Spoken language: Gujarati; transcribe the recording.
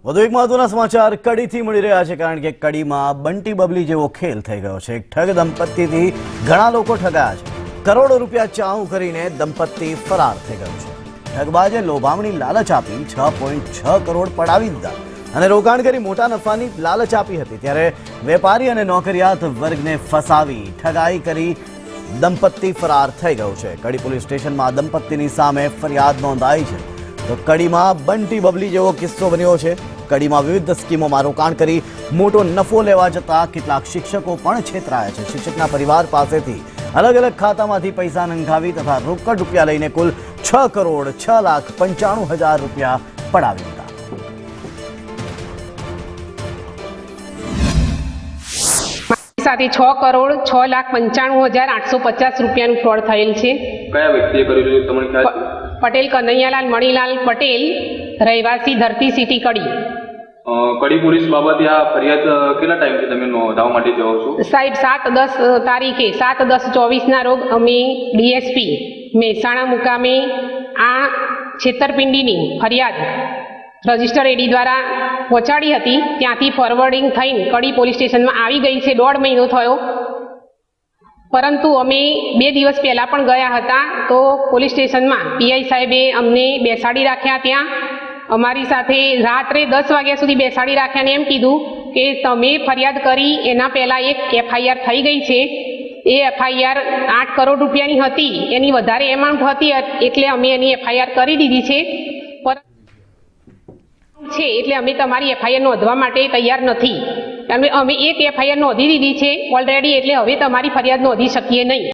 વધુ એક મહત્વના સમાચાર કડીથી મળી રહ્યા છે, કારણ કે કડીમાં બંટી બબલી જેવો ખેલ થઈ ગયો છે। એક ઠગ દંપતીથી ઘણા લોકો ઠગાયા છે। કરોડો રૂપિયા ચાઉ કરીને દંપતી ફરાર થઈ ગયું છે। ઠગબાજે લોભામણી લાલચ આપી 6.6 કરોડ પડાવી દીધા અને રોકાણ કરી મોટા નફાની લાલચ આપી હતી। ત્યારે વેપારી અને નોકરિયાત વર્ગને ફસાવી ઠગાઈ કરી દંપતી ફરાર થઈ ગયું છે। કડી પોલીસ સ્ટેશનમાં દંપતીની સામે ફરિયાદ નોંધાઈ છે। તો કડીમાં બંટી બબલી જેવો કિસ્સો બન્યો છે। કડીમાં વિવિધ સ્કીમોમાં રોકાણ કરી મોટો નફો લેવા જતા કેટલાક શિક્ષકો પણ છેતરાયા છે। શિક્ષકના પરિવાર પાસેથી અલગ અલગ ખાતામાંથી પૈસા નંખાવી તથા રોકડ રૂપિયા લઈને કુલ 6,06,95,000 રૂપિયા પડાવી દીધા। સાથે 6,06,95,850 રૂપિયાનું ફ્રોડ થયેલ છે। કયા વ્યક્તિએ કર્યું છે તમને ખ્યાલ છે? પટેલ કનૈયાલાલ મણીલાલ પટેલ, રહેવાસી ધરતી સિટી કડી। કડી પોલીસ બાબતે આ ફરિયાદ કેટલા ટાઈમથી તમે નોંધાવવા માટે જાઓ છો? સાહેબ 7/10 તારીખે 7/10/24 રોજ અમે ડીએસપી મહેસાણા મુકામે આ છેતરપિંડીની ફરિયાદ રજિસ્ટર એડી દ્વારા પહોંચાડી હતી। ત્યાંથી ફોરવર્ડિંગ થઈને કડી પોલીસ સ્ટેશનમાં આવી ગઈ છે। 1.5 મહિનો થયો, પરંતુ અમે 2 દિવસ પહેલાં પણ ગયા હતા તો પોલીસ સ્ટેશનમાં પીઆઈ સાહેબે અમને બેસાડી રાખ્યા। ત્યાં અમારી સાથે રાત્રે 10 વાગ્યા સુધી બેસાડી રાખ્યા અને એમ કીધું કે તમે ફરિયાદ કરી એના પહેલાં એક એફઆઈઆર થઈ ગઈ છે। એ એફઆઈઆર 8 કરોડ રૂપિયાની હતી, એની વધારે એમાઉન્ટ હતી એટલે અમે એની એફઆઈઆર કરી દીધી છે। એટલે અમે તમારી એફઆઈઆર નોંધવા માટે તૈયાર નથી। અમે એક એફઆઈઆર નોંધી દીધી છે ઓલરેડી, એટલે હવે તમારી ફરિયાદ નોંધી શકીએ નહીં।